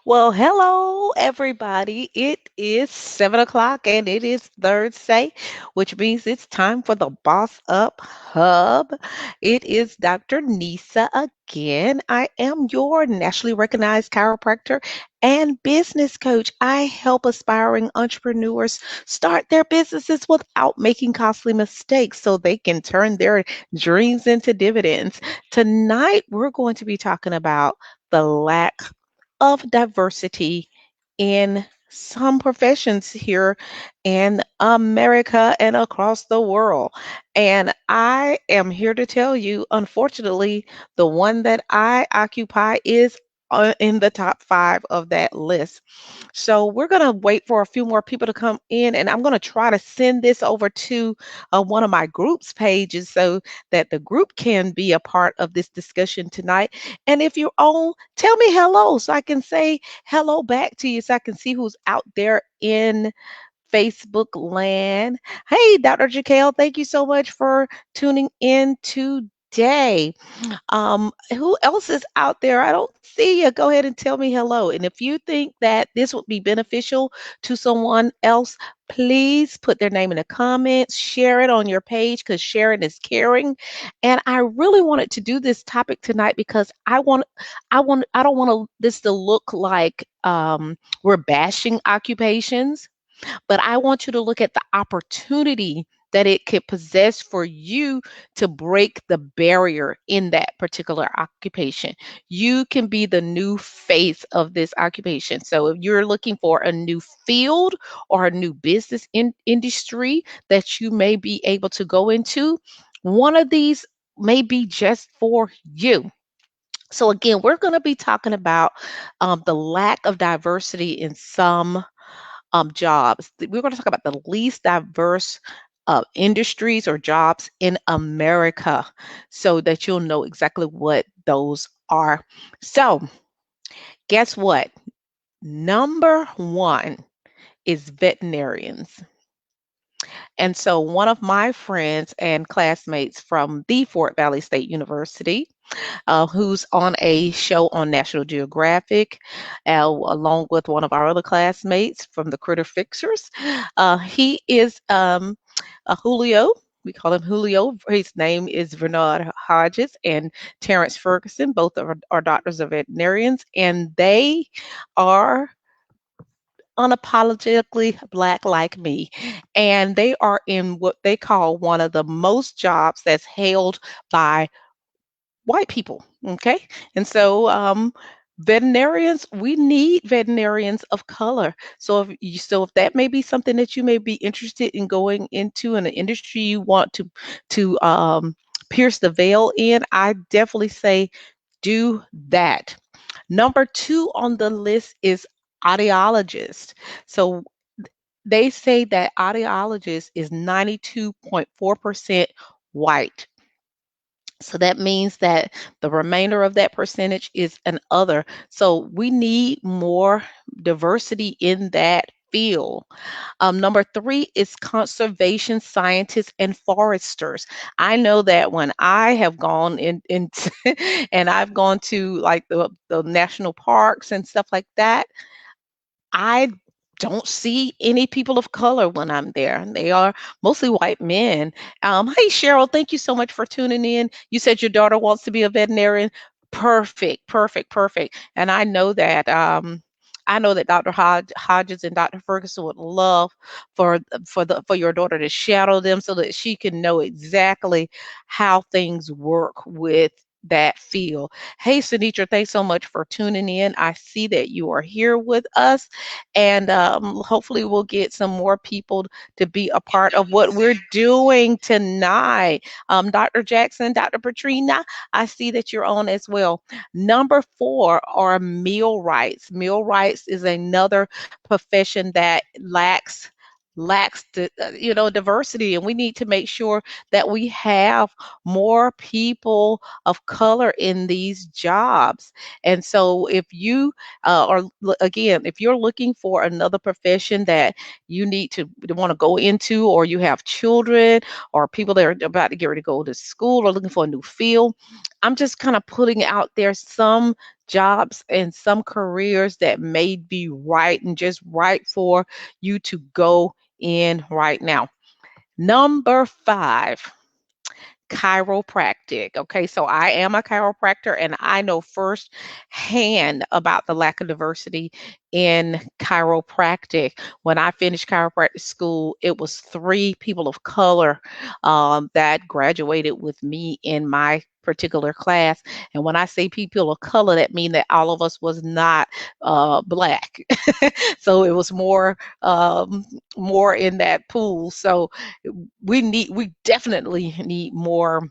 Well, hello, everybody. It is 7 o'clock and it is Thursday, which means it's time for the Boss Up Hub. It is Dr. Nisssa again. I am your nationally recognized chiropractor and business coach. I help aspiring entrepreneurs start their businesses without making costly mistakes so they can turn their dreams into dividends. Tonight, we're going to be talking about the lack of diversity in some professions here in America and across the world. And I am here to tell you, unfortunately, the one that I occupy is in the top five of that list. So we're going to wait for a few more people to come in, and I'm going to try to send this over to one of my groups pages so that the group can be a part of this discussion tonight. And if you're on, tell me hello so I can say hello back to you so I can see who's out there in Facebook land. Hey, Dr. Jaquel, thank you so much for tuning in today. Who else is out there? I don't see you. Go ahead and tell me hello. And if you think that this would be beneficial to someone else, please put their name in the comments, share it on your page because sharing is caring. And I really wanted to do this topic tonight because I don't want this to look like we're bashing occupations, but I want you to look at the opportunity that it could possess for you to break the barrier in that particular occupation. You can be the new face of this occupation. So if you're looking for a new field or a new business industry that you may be able to go into, one of these may be just for you. So again, we're going to be talking about the lack of diversity in some jobs. We're going to talk about the least diverse industries or jobs in America so that you'll know exactly what those are. So, guess what? Number one is veterinarians. And so, one of my friends and classmates from the Fort Valley State University, who's on a show on National Geographic, along with one of our other classmates from the Critter Fixers. He is Julio. We call him Julio. His name is Bernard Hodges and Terrence Ferguson. Both are doctors of veterinarians, and they are unapologetically black like me, and they are in what they call one of the most jobs that's held by white people. Okay. And so, veterinarians, we need veterinarians of color. So if that may be something that you may be interested in going into in an industry you want to pierce the veil in, I definitely say do that. Number two on the list is audiologist. So they say that audiologist is 92.4% white. So that means that the remainder of that percentage is an other. So we need more diversity in that field. Number three is conservation scientists and foresters. I know that when I have gone in and I've gone to like the national parks and stuff like that, I don't see any people of color when I'm there. They are mostly white men. Hey, Cheryl, thank you so much for tuning in. You said your daughter wants to be a veterinarian. Perfect, perfect, perfect. And I know that Dr. Hodges and Dr. Ferguson would love for your daughter to shadow them so that she can know exactly how things work with that field. Hey, Sunitra, thanks so much for tuning in. I see that you are here with us, and hopefully, we'll get some more people to be a part of what we're doing tonight. Dr. Jackson, Dr. Patrina, I see that you're on as well. Number four are meal rights. Meal rights is another profession that lacks the diversity, and we need to make sure that we have more people of color in these jobs. And so if you again, if you're looking for another profession that you need to want to go into, or you have children or people that are about to get ready to go to school or looking for a new field, I'm just kind of putting out there some jobs and some careers that may be right and just right for you to go in right now. Number 5, chiropractic. Okay, so I am a chiropractor and I know firsthand about the lack of diversity in chiropractic. When I finished chiropractic school, it was 3 people of color that graduated with me in my particular class. And when I say people of color, that means that all of us was not black. So it was more in that pool. So we definitely need more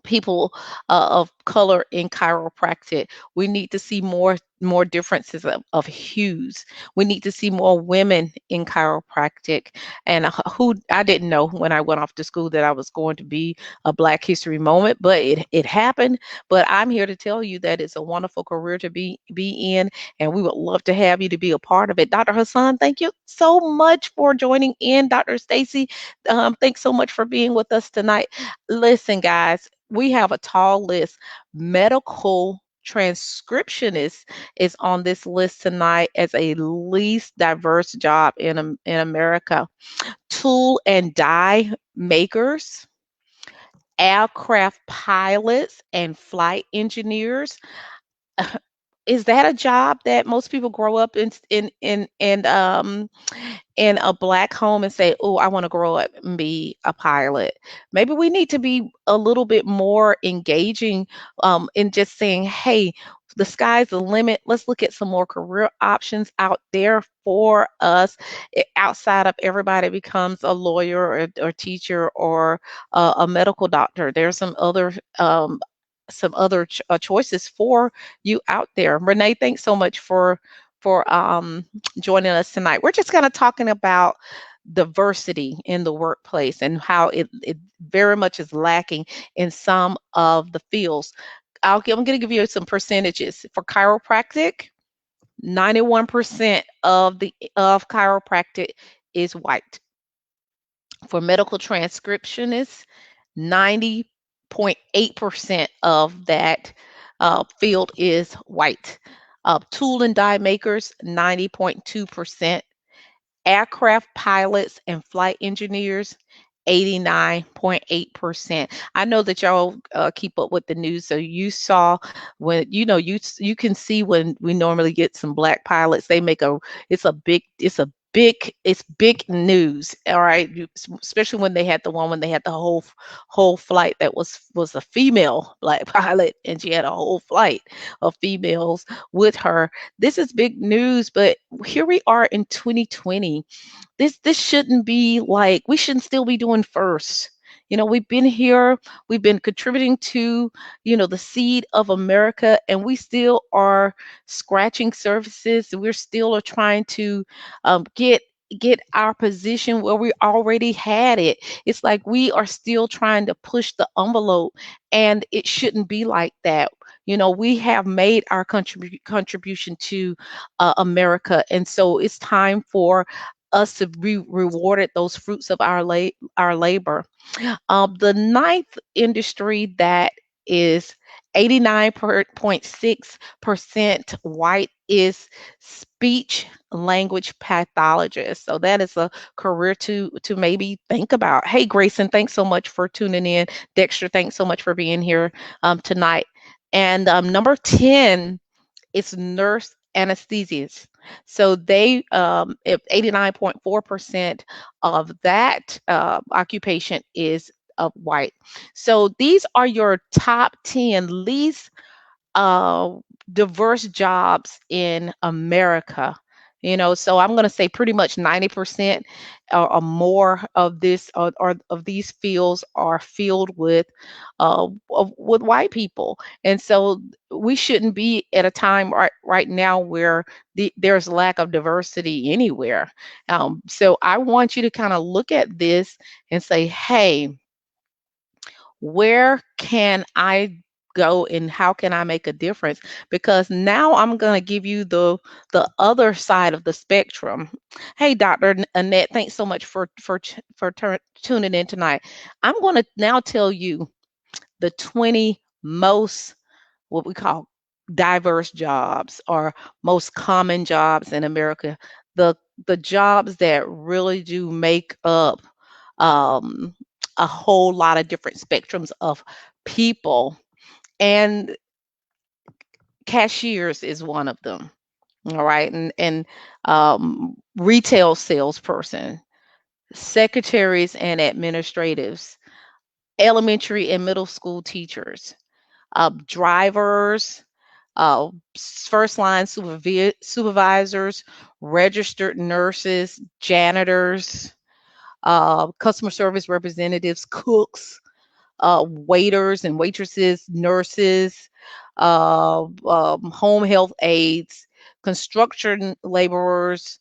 people of color in chiropractic. We need to see more differences of hues. We need to see more women in chiropractic. And who I didn't know when I went off to school that I was going to be a Black History moment, but it happened. But I'm here to tell you that it's a wonderful career to be in, and we would love to have you to be a part of it. Dr. Hassan, thank you so much for joining in. Dr. Stacy, thanks so much for being with us tonight. Listen, guys, we have a tall list. Medical transcriptionist is on this list tonight as a least diverse job in America. Tool and die makers, aircraft pilots and flight engineers. Is that a job that most people grow up in a Black home and say, "Oh, I want to grow up and be a pilot"? Maybe we need to be a little bit more engaging in just saying, "Hey, the sky's the limit. Let's look at some more career options out there for us outside of everybody becomes a lawyer or teacher or a medical doctor. There's some other choices for you out there." Renee, thanks so much for joining us tonight. We're just kind of talking about diversity in the workplace and how it very much is lacking in some of the fields. I'm going to give you some percentages for chiropractic. 91% of chiropractic is white. For medical transcriptionists, 90.8% of that field is white. Tool and die makers, 90.2%. Aircraft pilots and flight engineers, 89.8%. I know that y'all keep up with the news, so you saw when you can see when we normally get some Black pilots. They make a it's big news. All right, especially when they had the whole flight that was a female Black pilot, and she had a whole flight of females with her. This is big news, but here we are in 2020. This shouldn't be like, we shouldn't still be doing first. We've been here, we've been contributing to, the seed of America, and we still are scratching surfaces. We're still are trying to get our position where we already had it. It's like we are still trying to push the envelope, and it shouldn't be like that. We have made our contribution to America, and so it's time for us to be rewarded those fruits of our labor. The ninth industry that is 89.6% white is speech language pathologist. So that is a career to maybe think about. Hey, Grayson, thanks so much for tuning in. Dexter, thanks so much for being here tonight. And number 10, it's nurse anesthesists. So if 89.4% of that occupation is of white. So these are your top 10 least uh, diverse jobs in America. So I'm going to say pretty much 90% or more of this or of these fields are filled with white people, and so we shouldn't be at a time right now where there's lack of diversity anywhere. So I want you to kind of look at this and say, hey, where can I go and how can I make a difference? Because now I'm going to give you the other side of the spectrum. Hey, Dr. Annette, thanks so much for tuning in tonight. I'm going to now tell you the 20 most what we call diverse jobs or most common jobs in America, the the jobs that really do make up um, a whole lot of different spectrums of people, and cashiers is one of them. All right, and retail salesperson, secretaries and administratives, elementary and middle school teachers, drivers, first line supervisors, registered nurses, janitors, customer service representatives, cooks, waiters and waitresses, nurses, home health aides, construction laborers,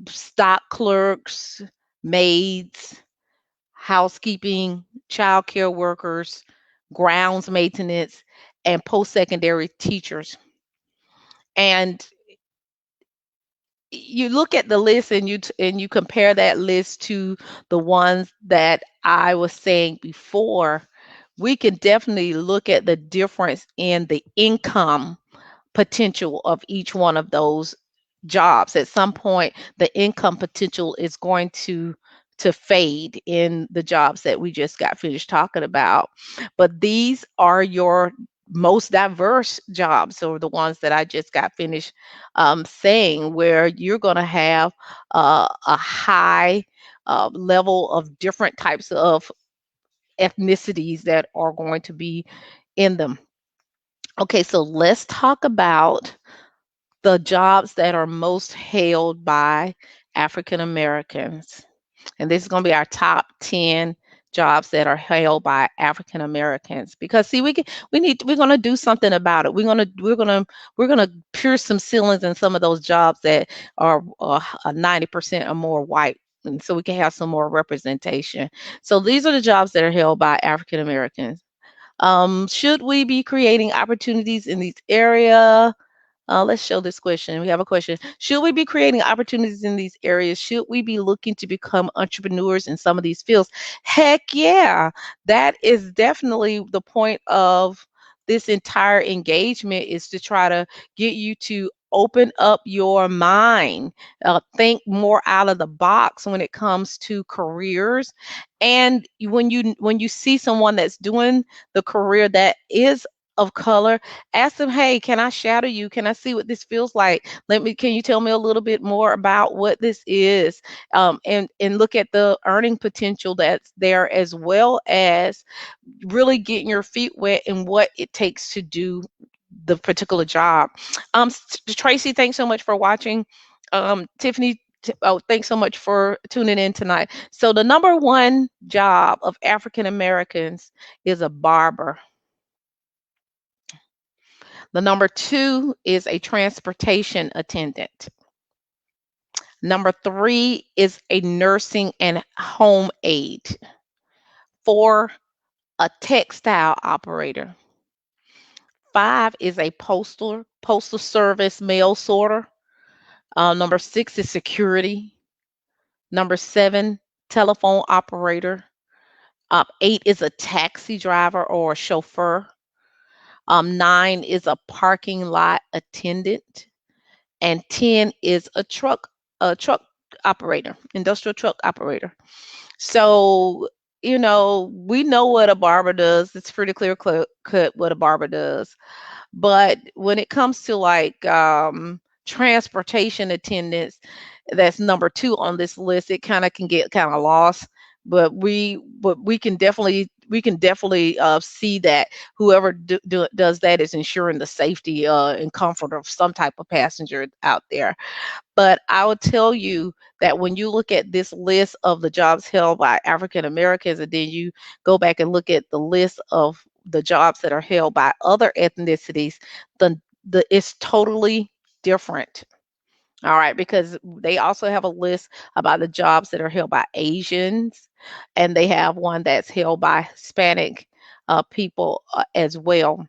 stock clerks, maids, housekeeping, childcare workers, grounds maintenance, and post-secondary teachers. And you look at the list and you compare that list to the ones that I was saying before, we can definitely look at the difference in the income potential of each one of those jobs. At some point, the income potential is going to fade in the jobs that we just got finished talking about. But these are your most diverse jobs, or the ones that I just got finished saying, where you're going to have a high level of different types of ethnicities that are going to be in them. Okay, so let's talk about the jobs that are most held by African Americans. And this is going to be our top 10 jobs that are held by African Americans. Because see, we're going to do something about it. We're going to pierce some ceilings in some of those jobs that are 90% or more white. And so we can have some more representation. So these are the jobs that are held by African Americans. Should we be creating opportunities in these area? Let's show this question. We have a question. Should we be creating opportunities in these areas? Should we be looking to become entrepreneurs in some of these fields? Heck yeah. That is definitely the point of this entire engagement, is to try to get you to open up your mind, think more out of the box when it comes to careers. And when you see someone that's doing the career that is of color, ask them, hey, can I shadow you? Can I see what this feels like? Can you tell me a little bit more about what this is? And look at the earning potential that's there, as well as really getting your feet wet in what it takes to do the particular job. Tracy, thanks so much for watching. Tiffany, oh, thanks so much for tuning in tonight. So the number one job of African Americans is a barber. The number two is a transportation attendant. Number three is a nursing and home aide. Four, a textile operator. Five is a postal service mail sorter. Number six is security. Number seven, telephone operator. Eight is a taxi driver or a chauffeur. Nine is a parking lot attendant. And 10 is a truck operator, industrial truck operator. So, we know what a barber does. It's pretty clear cut what a barber does. But when it comes to like transportation attendants, that's number two on this list. It kind of can get kind of lost, but we can definitely see that whoever does that is ensuring the safety and comfort of some type of passenger out there. But I would tell you that when you look at this list of the jobs held by African Americans, and then you go back and look at the list of the jobs that are held by other ethnicities, it's totally different. All right, because they also have a list about the jobs that are held by Asians, and they have one that's held by Hispanic people as well.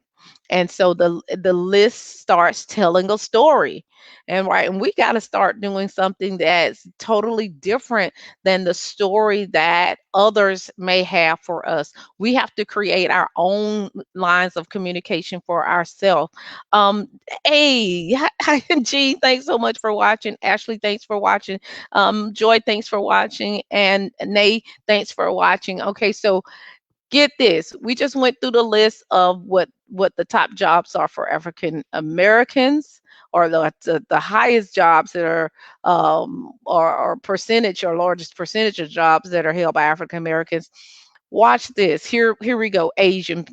And so the list starts telling a story. And right, and we got to start doing something that's totally different than the story that others may have for us. We have to create our own lines of communication for ourselves. Um, hey, hi, Gene, thanks so much for watching. Ashley, thanks for watching. Joy, thanks for watching. And Nay, thanks for watching. Okay, so get this. We just went through the list of what the top jobs are for African Americans, or the highest jobs that are or percentage or largest percentage of jobs that are held by African Americans. Watch this. Here we go. Asian,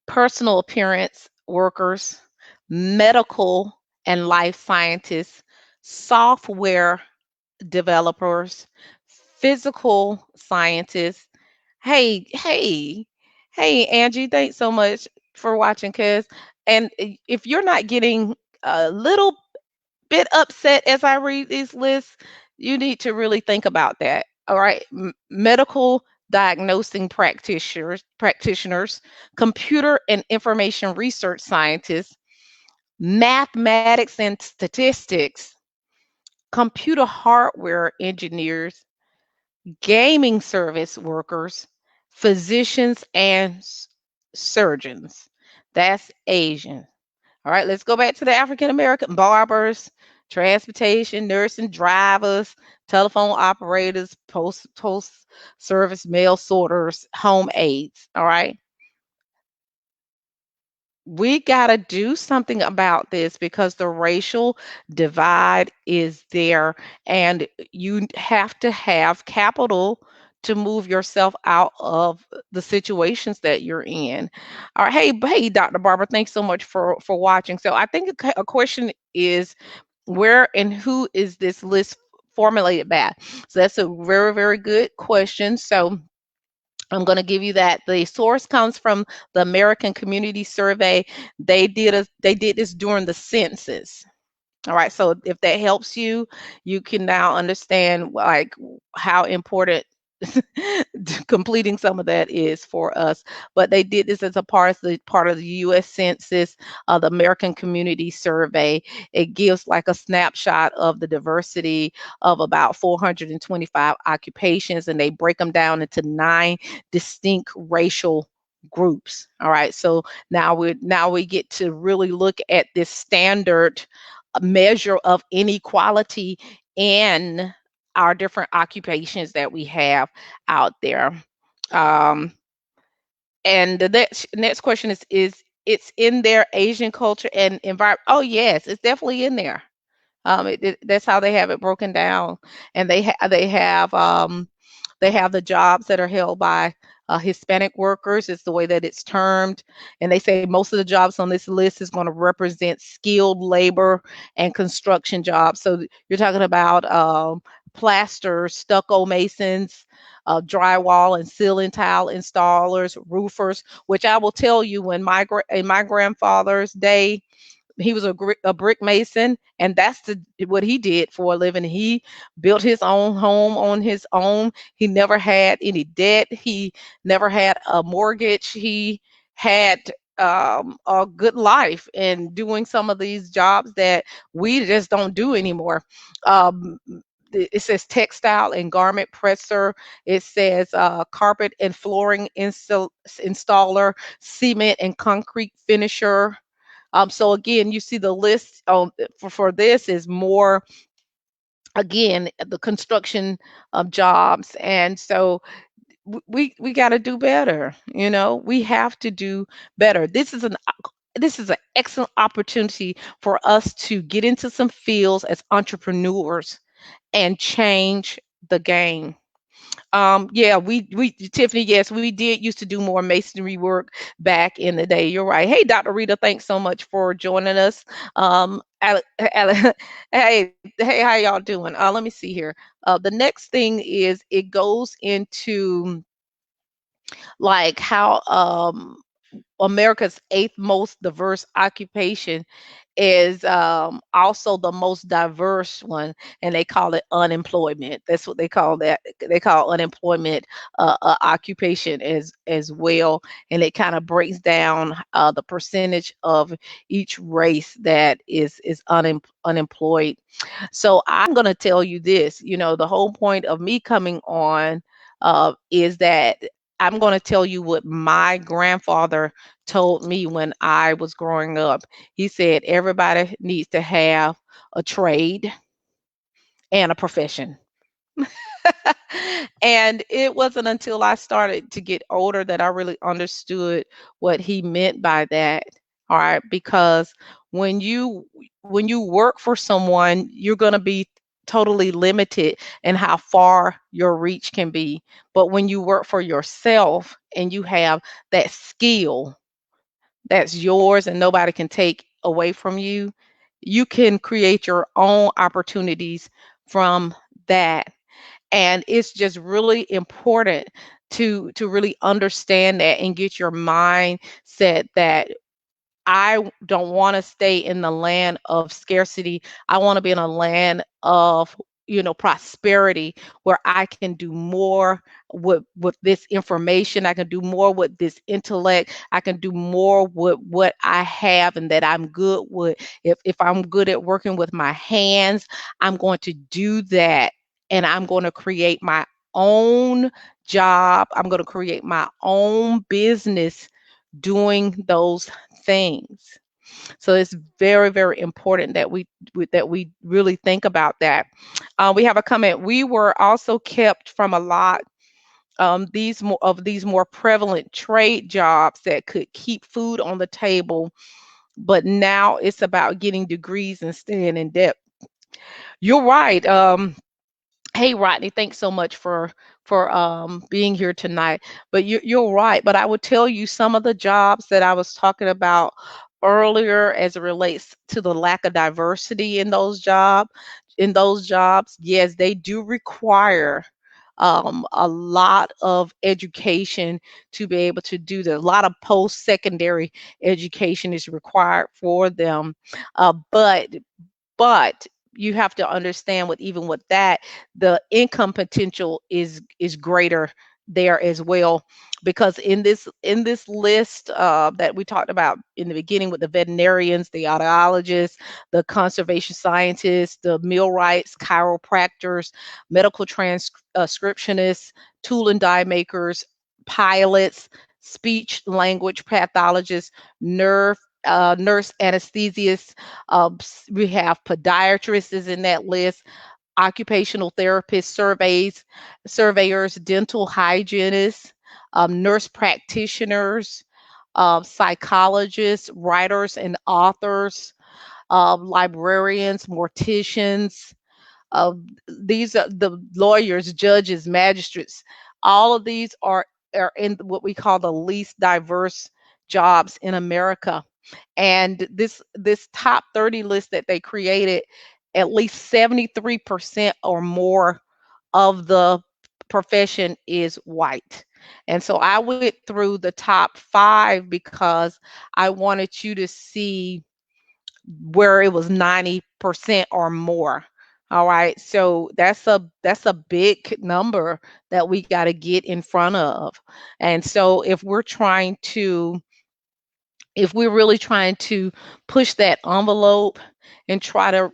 personal appearance workers, medical and life scientists, software developers, physical scientists. Hey, Angie, thanks so much for watching, cuz. And if you're not getting a little bit upset as I read these lists, you need to really think about that. All right. Medical diagnosing practitioners, computer and information research scientists, mathematics and statistics, computer hardware engineers, gaming service workers, physicians, and surgeons. That's Asian. All right, let's go back to the African American: barbers, transportation, nursing, drivers, telephone operators, post service mail sorters, home aides. All right, we got to do something about this because the racial divide is there, and you have to have capital to move yourself out of the situations that you're in. All right, hey, Dr. Barber, thanks so much for watching. So I think a question is, where and who is this list formulated by? So that's a very, very good question. So I'm going to give you that. The source comes from the American Community Survey. They did this during the census. All right. So if that helps you, you can now understand like how important completing some of that is for us. But they did this as a part of the U.S. Census, the American Community Survey. It gives like a snapshot of the diversity of about 425 occupations, and they break them down into 9 distinct racial groups. All right. So now we get to really look at this standard measure of inequality in our different occupations that we have out there. Um, and the next question is it's in their Asian culture and environment. Oh yes, it's definitely in there. That's how they have it broken down, and they have the jobs that are held by Hispanic workers. It's the way that it's termed, and they say most of the jobs on this list is going to represent skilled labor and construction jobs. So you're talking about plaster, stucco masons, drywall and ceiling tile installers, roofers. Which I will tell you, when in my grandfather's day, he was a brick mason, and that's what he did for a living. He built his own home on his own. He never had any debt. He never had a mortgage. He had a good life in doing some of these jobs that we just don't do anymore. um, it says textile and garment presser. It says carpet and flooring installer, cement and concrete finisher. So again, you see the list for this is more, again, the construction of jobs. And so we got to do better. We have to do better. This is an excellent opportunity for us to get into some fields as entrepreneurs and change the game. Yeah, we Tiffany, yes, we did used to do more masonry work back in the day. You're right. Hey, Dr. Rita, thanks so much for joining us. Hey, how y'all doing? Let me see here. The next thing is it goes into like how America's eighth most diverse occupation is also the most diverse one, and they call it unemployment. That's what they call that. They call unemployment occupation as well, and it kind of breaks down the percentage of each race that is unemployed. So I'm going to tell you this, the whole point of me coming on is that I'm going to tell you what my grandfather told me when I was growing up. He said everybody needs to have a trade and a profession. And it wasn't until I started to get older that I really understood what he meant by that. All right, because when you when you work for someone, you're going to be totally limited in how far your reach can be. But when you work for yourself and you have that skill that's yours and nobody can take away from you, you can create your own opportunities from that. And it's just really important to really understand that and get your mind set that don't want to stay in the land of scarcity. I want to be in a land of, prosperity, where I can do more with this information. I can do more with this intellect. I can do more with what I have and that I'm good with. If I'm good at working with my hands, I'm going to do that, and I'm going to create my own job. I'm going to create my own business doing those things. So it's very, very important that we really think about that. We have a comment. We were also kept from a lot these more prevalent trade jobs that could keep food on the table, but now it's about getting degrees and staying in debt. You're right. Hey, Rodney, thanks so much for being here tonight. But you're right. But I would tell you some of the jobs that I was talking about earlier, as it relates to the lack of diversity in those jobs, yes, they do require a lot of education to be able to do that. A lot of post-secondary education is required for them. But you have to understand, with even with that, the income potential is greater there as well, because in this list that we talked about in the beginning, with the veterinarians, the audiologists, the conservation scientists, the millwrights, chiropractors, medical transcriptionists, tool and die makers, pilots, speech language pathologists, nurse anesthesists. We have podiatrists is in that list, occupational therapists, surveyors, dental hygienists, nurse practitioners, psychologists, writers and authors, librarians, morticians. Uh, these are the lawyers, judges, magistrates. All of these are in what we call the least diverse jobs in America. And this top 30 list that they created, at least 73% or more of the profession is white. And so I went through the top 5 because I wanted you to see where it was 90% or more. All right. So that's a big number that we got to get in front of. And so if we're really trying to push that envelope and try to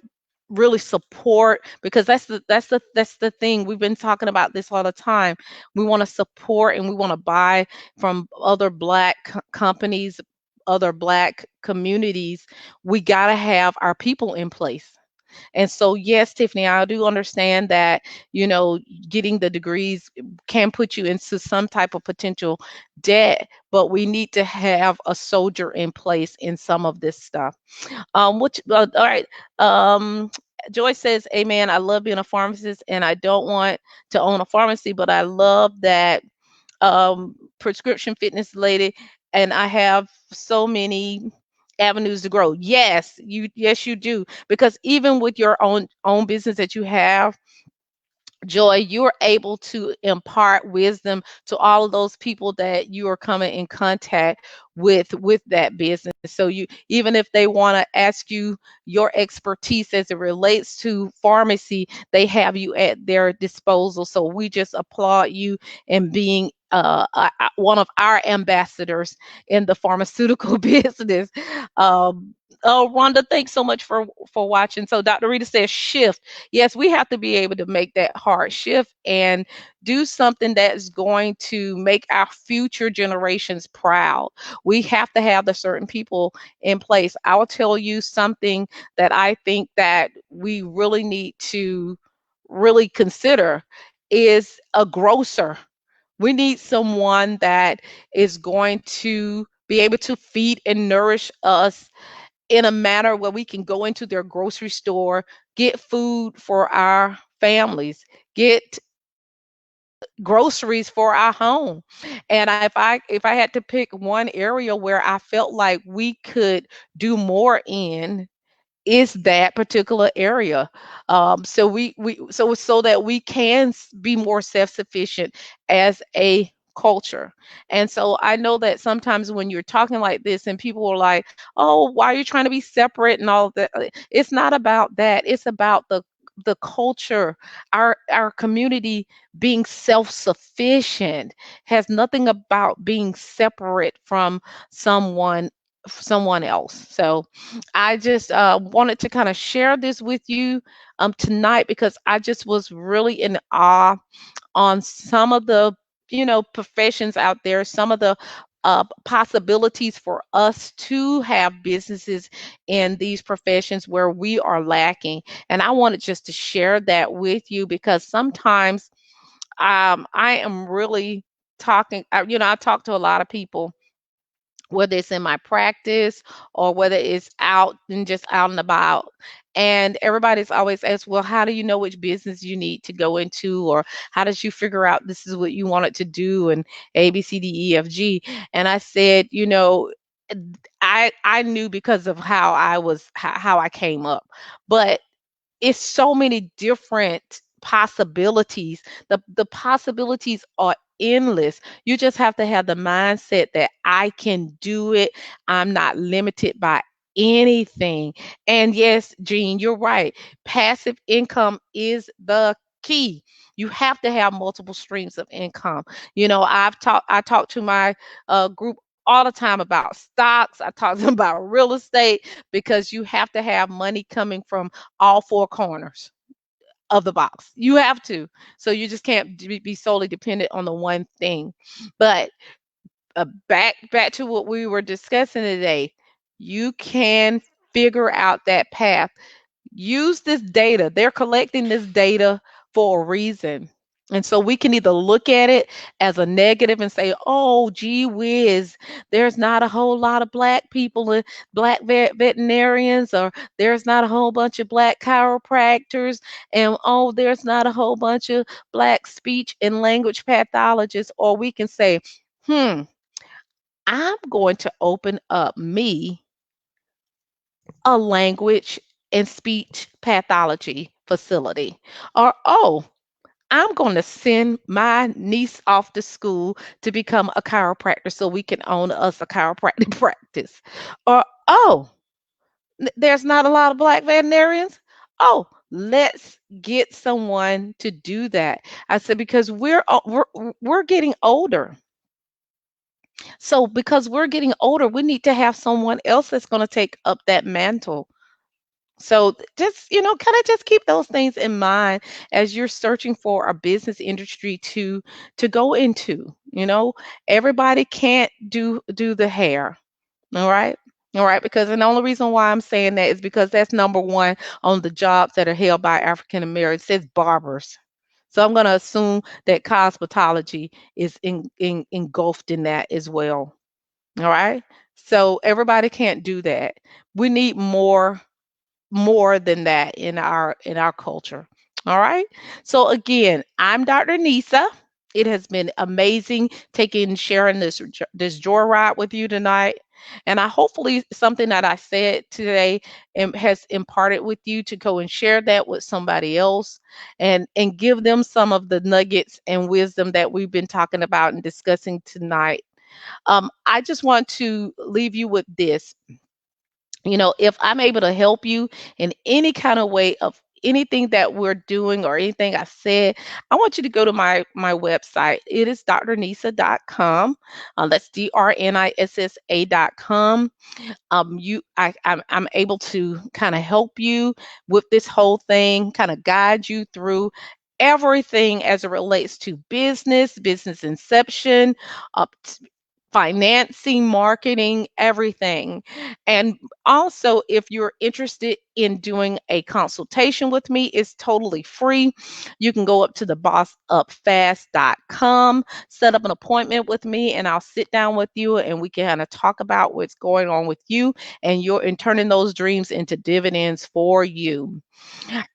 really support, because that's the thing, we've been talking about this all the time. We want to support and we want to buy from other black companies, other black communities. We got to have our people in place. And so, yes, Tiffany, I do understand that, getting the degrees can put you into some type of potential debt, but we need to have a soldier in place in some of this stuff. All right. Um, Joyce says, Amen. I love being a pharmacist and I don't want to own a pharmacy, but I love that prescription fitness lady, and I have so many avenues to grow. Yes, you do. Because even with your own business that you have, Joy, you're able to impart wisdom to all of those people that you are coming in contact with that business. So you, even if they want to ask you your expertise as it relates to pharmacy, they have you at their disposal. So we just applaud you in being one of our ambassadors in the pharmaceutical business. Oh, Rhonda, thanks so much for watching. So Dr. Rita says shift. Yes, we have to be able to make that hard shift and do something that's going to make our future generations proud. We have to have the certain people in place. I will tell you something that I think that we really need to really consider is a grocer. We need someone that is going to be able to feed and nourish us in a manner where we can go into their grocery store, get food for our families, get groceries for our home. And if I had to pick one area where I felt like we could do more in, is that particular area. So that we can be more self-sufficient as a culture. And so I know that sometimes when you're talking like this and people are like, oh, why are you trying to be separate and all of that? It's not about that. It's about the culture, our community being self-sufficient has nothing about being separate from someone someone else. So I just wanted to kind of share this with you tonight because I just was really in awe on some of the, professions out there, some of the possibilities for us to have businesses in these professions where we are lacking. And I wanted just to share that with you because sometimes I am really talking, I talk to a lot of people, whether it's in my practice or whether it's out and just out and about. And everybody's always asked, well, how do you know which business you need to go into? Or how did you figure out this is what you wanted to do? And A, B, C, D, E, F, G. And I said, I knew because of how how I came up. But it's so many different possibilities. The possibilities are endless. You just have to have the mindset that I can do it. I'm not limited by anything. And yes, Jean, you're right. Passive income is the key. You have to have multiple streams of income. I talk to my group all the time about stocks. I talk to them about real estate because you have to have money coming from all four corners of the box. You have to. So you just can't be solely dependent on the one thing. But back to what we were discussing today. You can figure out that path. Use this data. They're collecting this data for a reason. And so we can either look at it as a negative and say, oh, gee whiz, there's not a whole lot of black people and black veterinarians, or there's not a whole bunch of black chiropractors, and oh, there's not a whole bunch of black speech and language pathologists. Or we can say, hmm, I'm going to open up me a language and speech pathology facility. Or, oh, I'm going to send my niece off to school to become a chiropractor so we can own us a chiropractic practice. Or, oh, there's not a lot of black veterinarians. Oh, let's get someone to do that. I said because we're getting older. So because we're getting older, we need to have someone else that's going to take up that mantle. So just, kind of just keep those things in mind as you're searching for a business industry to go into. Everybody can't do the hair. All right. All right, because and the only reason why I'm saying that is because that's number one on the jobs that are held by African Americans. It says barbers. So I'm going to assume that cosmetology is engulfed in that as well. All right. So everybody can't do that. We need more than that in our culture. All right. So again, I'm Dr. Nisa. It has been amazing sharing this joyride with you tonight. And I hopefully something that I said today has imparted with you to go and share that with somebody else and give them some of the nuggets and wisdom that we've been talking about and discussing tonight. I just want to leave you with this. If I'm able to help you in any kind of way of anything that we're doing or anything I said, I want you to go to my website. It is drnissa.com. That's drnissa.com. I'm able to kind of help you with this whole thing, kind of guide you through everything as it relates to business inception, up financing, marketing, everything. And also, if you're interested in doing a consultation with me, it's totally free. You can go up to the bossupfast.com, set up an appointment with me, and I'll sit down with you and we can kind of talk about what's going on with you and turning those dreams into dividends for you.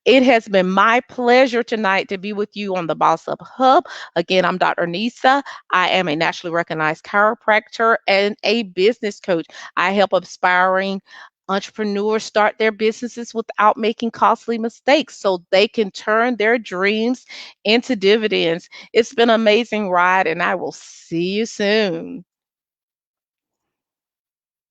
It has been my pleasure tonight to be with you on the Boss Up Hub. Again, I'm Dr. Nisa. I am a nationally recognized chiropractor and a business coach. I help aspiring entrepreneurs start their businesses without making costly mistakes so they can turn their dreams into dividends. It's been an amazing ride, and I will see you soon.